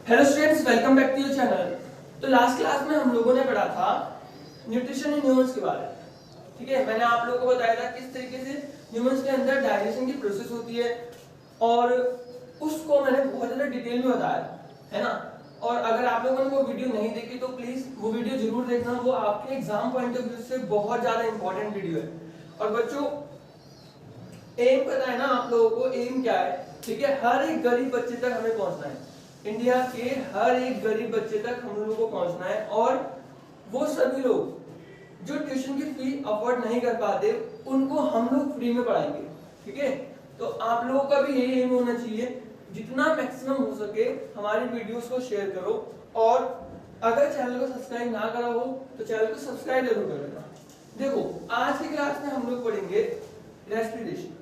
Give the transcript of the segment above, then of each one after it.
Hello students, welcome back to your channel. तो last class में हम लोगों ने पढ़ा था न्यूट्रिशन इन ह्यूमंस के बारे में। ठीक है, मैंने आप लोगों को बताया था किस तरीके से ह्यूमंस के अंदर डाइजेशन की प्रोसेस होती है और उसको मैंने बहुत ज़्यादा डिटेल में बताया है ना। और अगर आप लोगों ने वो वीडियो नहीं देखी तो प्लीज़ वो वीडियो जरूर देखना, वो आपके एग्जाम पॉइंट ऑफ व्यू से बहुत ज़्यादा इंपॉर्टेंट वीडियो है। और बच्चों, एम पता है ना आप लोगों को, एम क्या है? ठीक है, हर एक गरीब बच्चे तक हमें पहुंचना है। इंडिया के हर एक गरीब बच्चे तक हम लोगों को पहुंचना है, और वो सभी लोग जो ट्यूशन की फी अफोर्ड नहीं कर पाते उनको हम लोग फ्री में पढ़ाएंगे। ठीक है, तो आप लोगों का भी यही एम होना चाहिए, जितना मैक्सिमम हो सके हमारी वीडियोस को शेयर करो, और अगर चैनल को सब्सक्राइब ना करा हो तो चैनल को सब्सक्राइब जरूर कर लेना। देखो, आज की क्लास में हम लोग पढ़ेंगे रेस्पिरेशन।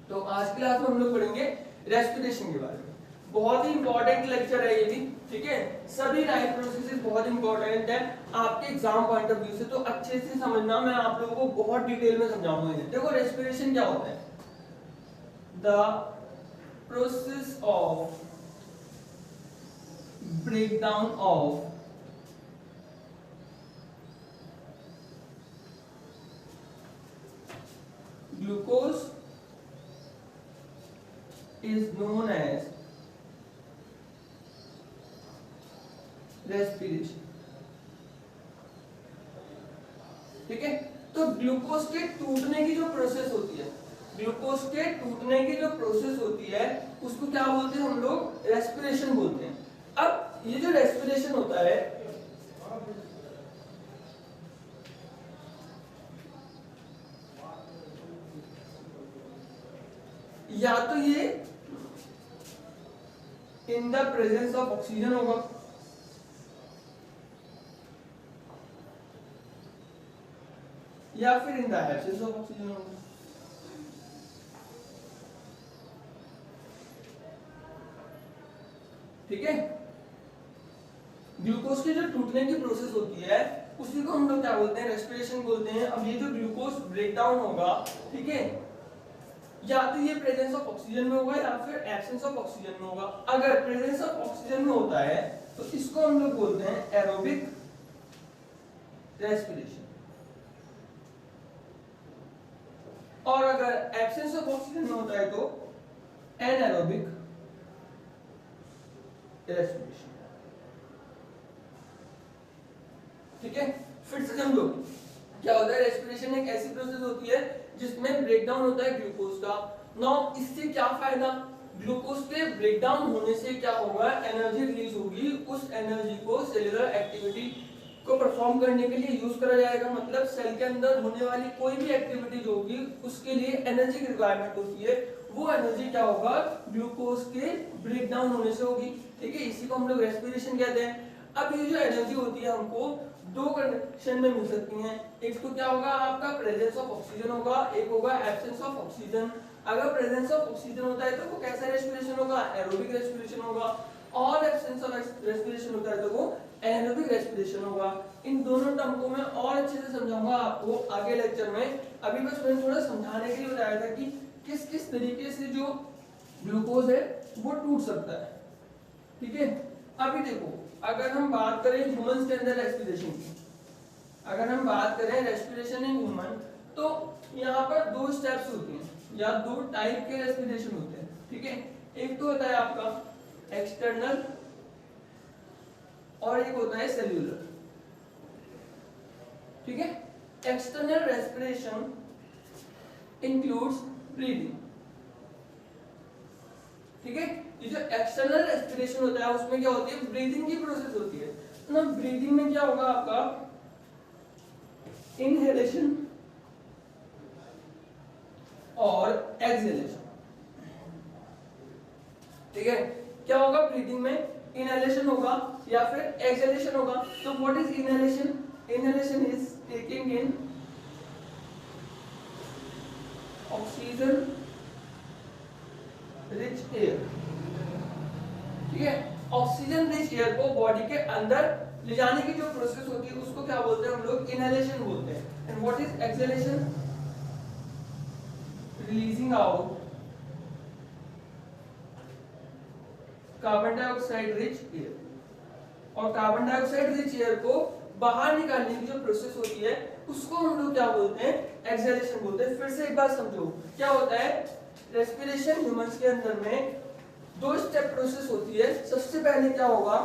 तो आज की क्लास में हम लोग पढ़ेंगे रेस्पिरेशन के बारे में। बहुत ही इंपॉर्टेंट लेक्चर है ये भी। ठीक है, सभी लाइफ प्रोसेसेस बहुत इंपॉर्टेंट है आपके एग्जाम पॉइंट ऑफ व्यू से, तो अच्छे से समझना। मैं आप लोगों को बहुत डिटेल में समझाऊंगा इन्हें। देखो, रेस्पिरेशन क्या होता है? The process of breakdown of glucose is known as respiration। ठीक है, तो ग्लूकोज के टूटने की जो प्रोसेस होती है, ग्लूकोज के टूटने की जो प्रोसेस होती है उसको क्या बोलते हैं हम लोग? रेस्पिरेशन बोलते हैं। अब ये जो रेस्पिरेशन होता है, या तो ये in the presence of oxygen होगा, या फिर in the absence of oxygen होगा। ठीक है, ग्लूकोज के जो टूटने की प्रोसेस होती है उसी को हम लोग क्या बोलते हैं? रेस्पिरेशन बोलते हैं। अब ये जो ग्लूकोज ब्रेकडाउन होगा, ठीक है, या तो ये प्रेजेंस ऑफ ऑक्सीजन में होगा या फिर एब्सेंस ऑफ ऑक्सीजन में होगा। अगर प्रेजेंस ऑफ ऑक्सीजन में होता है तो इसको हम लोग बोलते हैं एरोबिक रेस्पिरेशन, और अगर एब्सेंस ऑफ ऑक्सीजन में होता है तो एनारोबिक रेस्पिरेशन। ठीक है, फिर से समझो क्या होता है। रेस्पिरेशन एक ऐसी प्रोसेस होती है जिसमें ब्रेकडाउन होता है ग्लूकोज का। नाउ इससे क्या फायदा? ग्लूकोज के ब्रेकडाउन होने से क्या होगा? एनर्जी रिलीज होगी। उस एनर्जी को सेलुलर एक्टिविटी को परफॉर्म करने के लिए यूज करा जाएगा। मतलब सेल के अंदर होने वाली कोई भी एक्टिविटी जो होगी उसके लिए एनर्जी की रिक्वायरमेंट होती है, वो एनर्जी क्या होगा? ग्लूकोज के ब्रेकडाउन होने से होगी। ठीक है, इसी को हम लोग रेस्पिरेशन कहते हैं। अब ये जो एनर्जी होती है हमको दो कंडीशन में मिल सकती हैं। एक तो क्या होगा? आपका प्रेजेंस ऑफ ऑक्सीजन होगा, एक होगा एब्सेंस ऑफ ऑक्सीजन। अगर प्रेजेंस ऑफ ऑक्सीजन होता है तो वो कैसा रेस्पिरेशन होगा? एरोबिक रेस्पिरेशन होगा, और एब्सेंस ऑफ रेस्पिरेशन होता है तो वो एनारोबिक रेस्पिरेशन होगा। इन दोनों टर्म को मैं और अच्छे से समझाऊंगा आपको आगे लेक्चर में। अभी बस मैंने थोड़ा समझाने के लिए बताया था कि किस किस तरीके से जो ग्लूकोज है वो टूट सकता है। ठीक है, अभी देखो, अगर हम बात करें ह्यूमंस के अंदर रेस्पिरेशन की, अगर हम बात करें रेस्पिरेशन इन ह्यूमन, तो यहाँ पर दो स्टेप्स होते हैं या दो टाइप के रेस्पिरेशन होते हैं। ठीक है, एक तो होता है आपका एक्सटर्नल और एक होता है सेल्यूलर। ठीक है, एक्सटर्नल रेस्पिरेशन इंक्लूड्स ब्रीदिंग। ठीक है, ये जो एक्सटर्नल रेस्पिरेशन होता है उसमें क्या होती है? ब्रीदिंग की प्रोसेस होती है। ना ब्रीदिंग में क्या होगा आपका? इनहेलेशन और एक्सहेलेशन। ठीक है, क्या होगा ब्रीदिंग में? इनहेलेशन होगा या फिर एक्सहेलेशन होगा। तो what is inhalation? Inhalation is taking in oxygen rich air. ठीक है, ऑक्सीजन रिच एयर को बॉडी के अंदर ले जाने की जो प्रोसेस होती है उसको क्या बोलते हैं हम लोग? इनहेलेशन बोलते हैं। And what is exhalation? releasing out carbon dioxide rich air, और कार्बन डाइऑक्साइड रिच एयर को बाहर निकालने की जो प्रोसेस होती है उसको हम लोग क्या बोलते हैं, एक्सहेलेशन बोलते हैं। फिर से एक बार समझो क्या होता है रेस्पिरेशन। ह्यूमंस के अंदर में 2 स्टेप प्रोसेस होती है। सबसे पहले क्या होगा,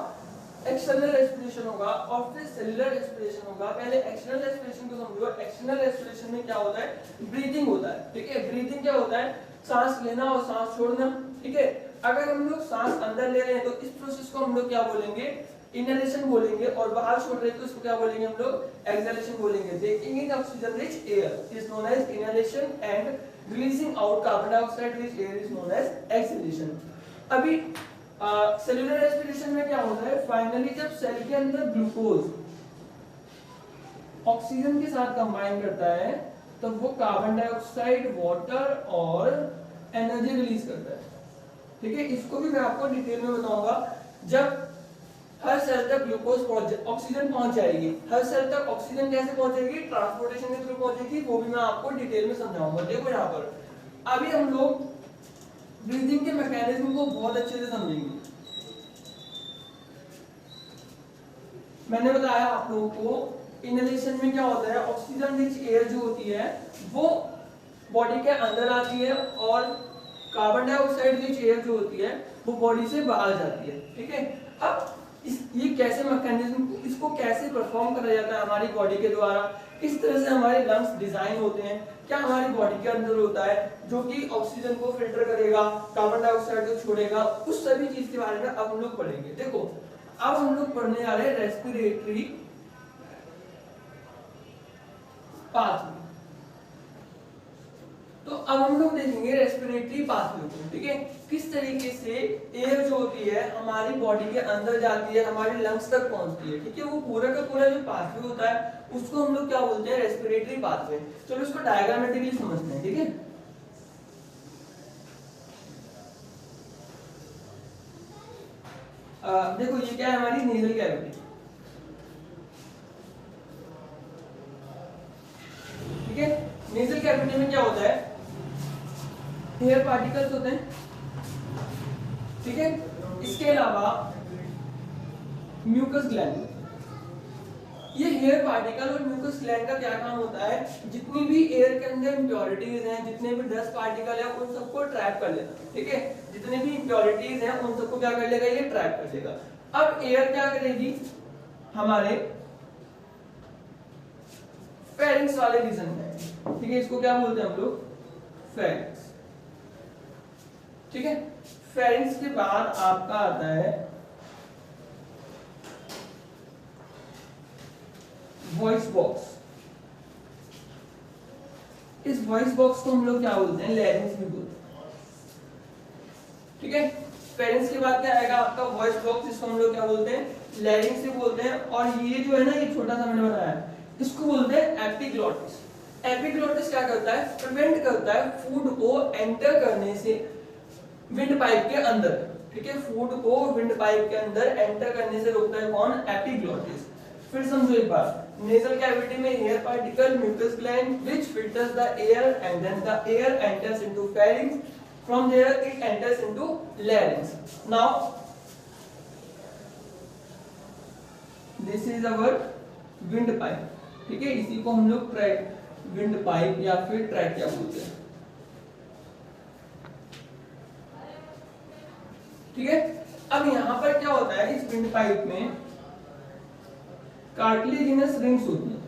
एक्सटर्नल रेस्पिरेशन होगा और फिर सेलुलर रेस्पिरेशन होगा। पहले एक्सटर्नल रेस्पिरेशन को समझो। एक्सटर्नल रेस्पिरेशन में क्या होता है, ब्रीथिंग होता है, ठीक है। ब्रीथिंग क्या होता है, सांस लेना और सांस छोड़ना, ठीक है। अगर हम लोग सांस अंदर ले रहे हैं तो इस प्रोसेस को हम लोग क्या बोलेंगे, इनहेलेशन बोलेंगे, और बाहर छोड़ रहे हैं तो इसको क्या बोलेंगे हम लोग, एक्सहेलेशन बोलेंगे। Taking in oxygen rich air is known as inhalation and releasing out carbon dioxide rich air is known as exhalation. अभी सेलुलर रेस्पिरेशन में क्या होता है, फाइनली जब सेल के अंदर ग्लूकोज ऑक्सीजन के साथ कंबाइन करता है तो वो कार्बन डाइऑक्साइड, वाटर और एनर्जी रिलीज करता है, ठीक है। इसको भी मैं आपको डिटेल में बताऊंगा। जब हर सेल तक ग्लूकोज ऑक्सीजन पहुंच जाएगी, हर सेल तक ऑक्सीजन कैसे पहुंचेगी, ट्रांसपोर्टेशन के थ्रू पहुंचेगी, वो भी मैं आपको डिटेल में समझाऊंगा। देखो यहाँ पर अभी हम लोग ब्रीदिंग के मैकेनिज्म को बहुत अच्छे से समझेंगे। मैंने बताया आप लोगों को इनहेलेशन में क्या होता है, ऑक्सीजन रिच एयर जो होती है वो बॉडी के अंदर आती है और कार्बन डाइऑक्साइड रिच एयर जो होती है वो बॉडी से बाहर जाती है, ठीक है। अब ये कैसे मैकेनिज्म, इसको कैसे परफॉर्म करा जाता है हमारी बॉडी के द्वारा, किस तरह से हमारे लंग्स डिजाइन होते हैं, क्या हमारी बॉडी के अंदर होता है जो कि ऑक्सीजन को फिल्टर करेगा, कार्बन डाइऑक्साइड को छोड़ेगा, उस सभी चीज के बारे में अब हम लोग पढ़ेंगे। देखो अब हम लोग पढ़ने जा रहे हैं रेस्पिरेटरी पाथवे। तो अब हम लोग देखेंगे रेस्पिरेटरी पाथवे को, ठीक है। किस तरीके से एयर जो होती है हमारी बॉडी के अंदर जाती है, हमारे लंग्स तक पहुंचती है, ठीक है। वो पूरा का पूरा जो पाथवे होता है उसको हम लोग क्या बोलते हैं, रेस्पिरेटरी पाथवे। चलो इसको डायग्रामेटिकली समझते हैं, ठीक है। देखो ये क्या है, हमारी नेजल कैविटी, ठीक है। नेजल कैविटी में क्या होता है, एयर पार्टिकल्स होते हैं, ठीक है। इसके अलावा म्यूकस ग्लैंड, ये हेयर पार्टिकल और म्यूकस ग्लैंड का क्या काम होता है, जितनी भी एयर के अंदर इम्प्योरिटीज हैं, जितने भी डस्ट पार्टिकल है उन सबको ट्रैप कर लेना, ठीक है। जितने भी इम्प्योरिटीज हैं उन सबको क्या कर लेगा, ये ट्रैप कर लेगा। अब एयर क्या करेगी, हमारे फेरिंक्स वाले रीजन में, ठीक है। इसको क्या बोलते हैं हम लोग, फेरिंक्स, ठीक है। फेरिंक्स के बाद आपका आता है वॉइस बॉक्स। इस वॉइस बॉक्स को हम लोग क्या बोलते हैं, लैरिंक्स भी बोलते हैं, ठीक है। फेरिंक्स के बाद क्या आएगा आपका वॉइस बॉक्स, जिसको हम लोग क्या बोलते हैं, लैरिंक्स भी बोलते हैं। और ये जो है ना, ये छोटा सा मैंने बताया, इसको बोलते हैं एपिग्लॉटिस। एपिग्लॉटिस क्या करता है, प्रिवेंट करता है फूड को एंटर करने से विंड पाइप के अंदर, ठीक है। फूड को विंड पाइप के अंदर एंटर करने से रोकता है कौन, एपिग्लॉटिस। फिर समझो एक बार, nasal cavity में air particle, mucus gland which filters the air and then the air enters into pharynx, from there it enters into larynx. Now this is our wind pipe, ठीक है। इसी को हम लोग ट्रैक विंड पाइप या फिर trachea बोलते हैं, ठीक है। अब यहाँ पर क्या होता है, इस विंड पाइप में कार्टिलेजिनस रिंग्स होती हैं,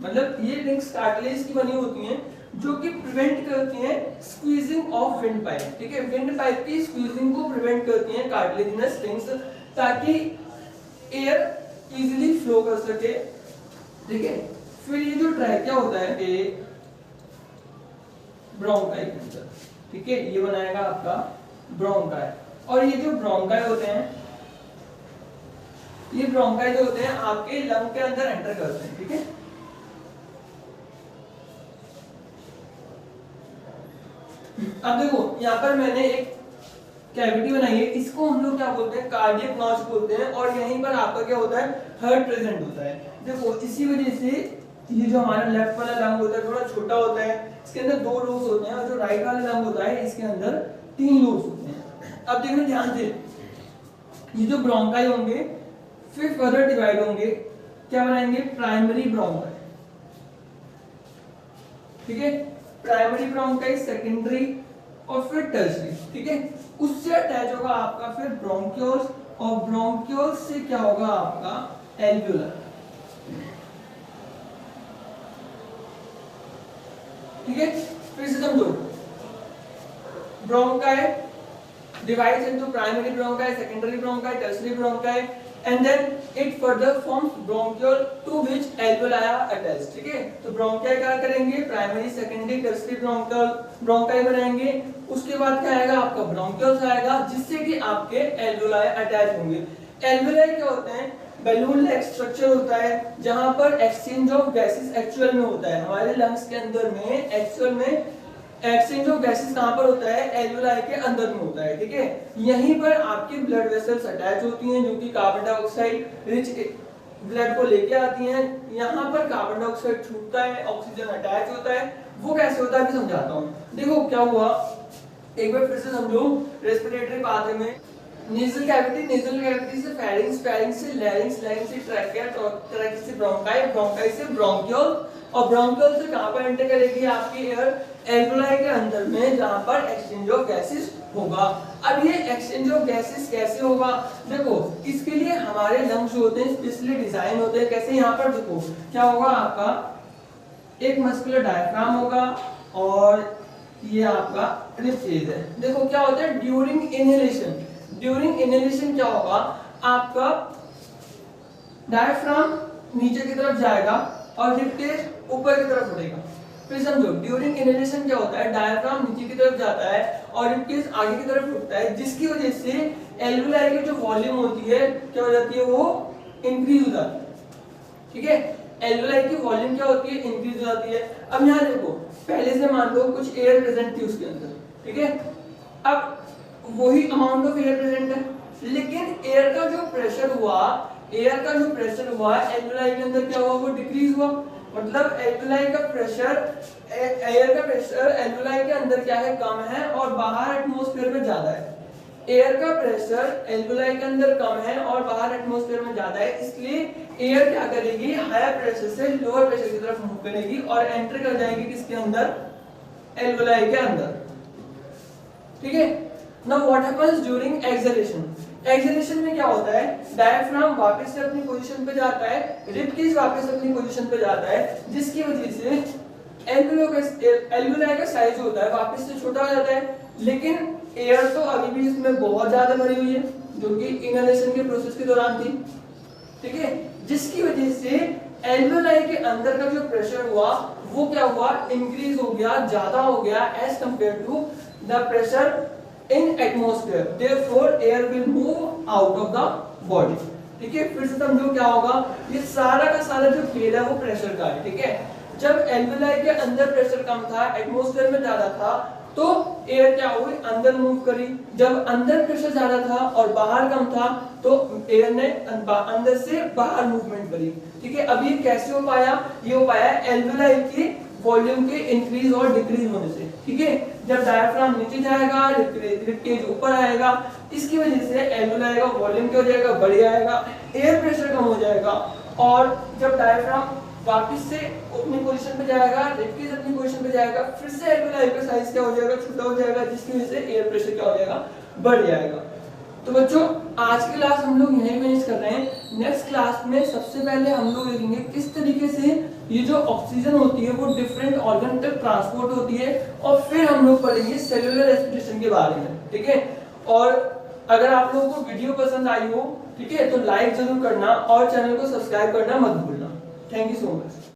मतलब ये रिंग्स कार्टिलेज की बनी होती हैं जो कि प्रिवेंट करती हैं स्क्वीजिंग ऑफ विंड पाइप, ठीक है। विंड पाइप की स्क्वीजिंग को प्रिवेंट करती हैं कार्टिलेजिनस रिंग्स, ताकि एयर इजीली फ्लो कर सके, ठीक है। फिर ये जो ट्रैकिया होता है ये ब्रोंकाई के अंदर, ठीक है, ये बनाएगा आपका ब्रोंकाई। और ये जो ब्रोंकाई होते हैं, ये ब्रोंकाई जो होते हैं आपके लंग के अंदर एंटर करते हैं, ठीक है। अब देखो यहाँ पर मैंने एक कैविटी बनाई है, इसको हम लोग क्या बोलते हैं, कार्डियक नॉच बोलते हैं। और यहीं पर आपका क्या होता है, हार्ट प्रेजेंट होता है। देखो इसी वजह से ये जो हमारा लेफ्ट वाला लंग होता है थोड़ा छोटा होता है, इसके अंदर 2 लूब्स होते हैं, और जो राइट वाला लंग होता है इसके अंदर 3 लूब्स होते हैं। अब देखना ध्यान से, ये जो ब्रोंकाई होंगे फिर फर्दर डिवाइड होंगे, क्या बनाएंगे, प्राइमरी ब्रोंकाई, ठीक है, प्राइमरी ब्रोंकाई, सेकेंडरी और फिर टर्शियरी, ठीक है। उससे अटैच होगा आपका फिर ब्रोंक्यूल्स, और ब्रोंक्यूल्स से क्या होगा आपका एल्वियोलर, ठीक है। फिर से समझो, bronchi divides into primary bronchi, secondary bronchi, tertiary bronchi, and then it further forms bronchiole to which alveoli are attached, ठीक है। तो bronchi क्या करेंगे, प्राइमरी, सेकेंडरी, टर्शियरी ब्रोंकाई बनाएंगे। उसके बाद क्या आएगा आपका ब्रोंक्यूल्स आएगा, जिससे कि आपके एल्वियोलाई अटैच होंगे। एल्वियोलाई क्या होते हैं, बैलून लाइक स्ट्रक्चर होता है जहां पर एक्सचेंज ऑफ गैसेस एक्चुअल में होता है। हमारे लंग्स के अंदर में एक्चुअल में एक्सचेंज ऑफ गैसेस कहां पर होता है, एल्वियोलाई के अंदर में होता है, ठीक है। यहीं पर आपकी ब्लड वेसल्स अटैच होती हैं जो कि कार्बन डाइऑक्साइड रिच ब्लड को लेके आती हैं। यहां पर कार्बन डाइऑक्साइड छूटता है, ऑक्सीजन अटैच होता है। वो कैसे होता है अभी समझाता हूं। देखो क्या हुआ, एक बार फिर से समझो, रेस्पिरेटरी पाथवे में नेजल कैविटी से फेरिंग्स, फेरिंग्स से लैरिंग्स, लैरिंग्स से ट्रैकिया, ट्रैकिया से ब्रोंकाई, ब्रोंकाई से ब्रोंक्यूल, और ब्रोंक्यूल से कहां पर एंटर करेगी आपकी एयर, एल्वियोलाई के अंदर में, जहां पर एक्सचेंज ऑफ गैसेस होगा। अब ये एक्सचेंज ऑफ गैसेस कैसे होगा, देखो इसके लिए हमारे लंग्स होते हैं स्पेशली डिजाइन होते हैं। कैसे, यहाँ पर देखो क्या होगा आपका, एक मस्कुलर डायफ्राम होगा और ये आपका रिब केज है। देखो क्या होता है, ड्यूरिंग इनहेलेशन क्या होगा, आपका डायफ्राम नीचे की तरफ जाएगा और रिब केज ऊपर की तरफ उठेगा। फिर समझो, ड्यूरिंग इनहेलेशन क्या होता है, डायफ्राम नीचे की तरफ जाता है और रिब केज आगे की तरफ उठता है, जिसकी वजह से एल्वियोलाई की जो वॉल्यूम होती है क्या हो जाती है, वो इंक्रीज हो जाती है, ठीक है। एल्वियोलाई की वॉल्यूम क्या होती है, इंक्रीज हो जाती है। अब यहाँ देखो, पहले से मान लो कुछ एयर प्रेजेंट थी उसके अंदर, ठीक है। अब वही अमाउंट ऑफ एयर प्रेजेंट है, लेकिन एयर का जो प्रेशर हुआ एल्वियोलाई के अंदर क्या हुआ, वो डिक्रीज हुआ। मतलब एल्वियोलाई का प्रेशर, एयर का प्रेशर एल्वियोलाई के अंदर क्या है, कम है, और बाहर एटमॉस्फेयर में ज्यादा है। एयर का प्रेशर एल्वियोलाई के अंदर कम है और बाहर एटमॉस्फेयर में ज्यादा है, इसलिए एयर क्या करेगी, हायर प्रेशर से लोअर प्रेशर की तरफ मूव करेगी और एंटर कर जाएगी किसके अंदर, एल्वियोलाई के अंदर, ठीक है। Now what happens during exhalation, exhalation में क्या होता है, डायफ्राम वापस से अपनी पोजीशन पे जाता है, रिब केज वापस अपनी पोजीशन पे जाता है, जिसकी वजह से एल्वियोलाई का साइज होता है वापस से छोटा हो जाता है। लेकिन एयर तो अभी भी इसमें बहुत ज्यादा भरी हुई है, जो कि इनहेलेशन के प्रोसेस के दौरान थी, ठीक है, जिसकी वजह से एल्वियोलाई के अंदर का जो प्रेशर हुआ वो क्या हुआ, इंक्रीज हो गया, ज्यादा हो गया as compare to the pressure in atmosphere, therefore air will move out of the body, ठीक है। फिर से समझो क्या होगा, ये सारा का सारा जो खेल है वो प्रेशर का है, ठीक है। जब एल्वियोलाई के अंदर प्रेशर कम था, एटमॉस्फेयर में ज्यादा था, तो एयर क्या हुई, अंदर मूव करी। जब अंदर प्रेशर ज्यादा था और बाहर कम था, तो एयर ने अंदर से बाहर मूवमेंट करी, ठीक है। अब ये कैसे हो पाया, ये हो पाया एल्वियोलाई की वॉल्यूम के इंक्रीज और डिक्रीज होने से, ठीक है। जब डायफ्राम नीचे जाएगा, रिब केज ऊपर आएगा, इसकी वजह से एल्वियोलाई का वॉल्यूम क्या हो जाएगा, बढ़ जाएगा, एयर प्रेशर कम हो जाएगा, और जब डायफ्राम वापस से अपनी पोजीशन पे जाएगा, रिब केज अपनी पोजीशन पे जाएगा, फिर से एल्वियोलाई का साइज क्या हो जाएगा, छोटा हो जाएगा, जिसकी वजह से एयर प्रेशर क्या हो जाएगा, बढ़ जाएगा। तो बच्चों आज की क्लास हम लोग यहीं फिनिश कर रहे हैं। नेक्स्ट क्लास में सबसे पहले हम लोग देखेंगे किस तरीके से ये जो ऑक्सीजन होती है वो डिफरेंट ऑर्गन तक ट्रांसपोर्ट होती है, और फिर हम लोग पढ़ेंगे सेलुलर रेस्पिरेशन के बारे में, ठीक है। और अगर आप लोगों को वीडियो पसंद आई हो, ठीक है, तो लाइक जरूर करना और चैनल को सब्सक्राइब करना मत भूलना। Thank you so much.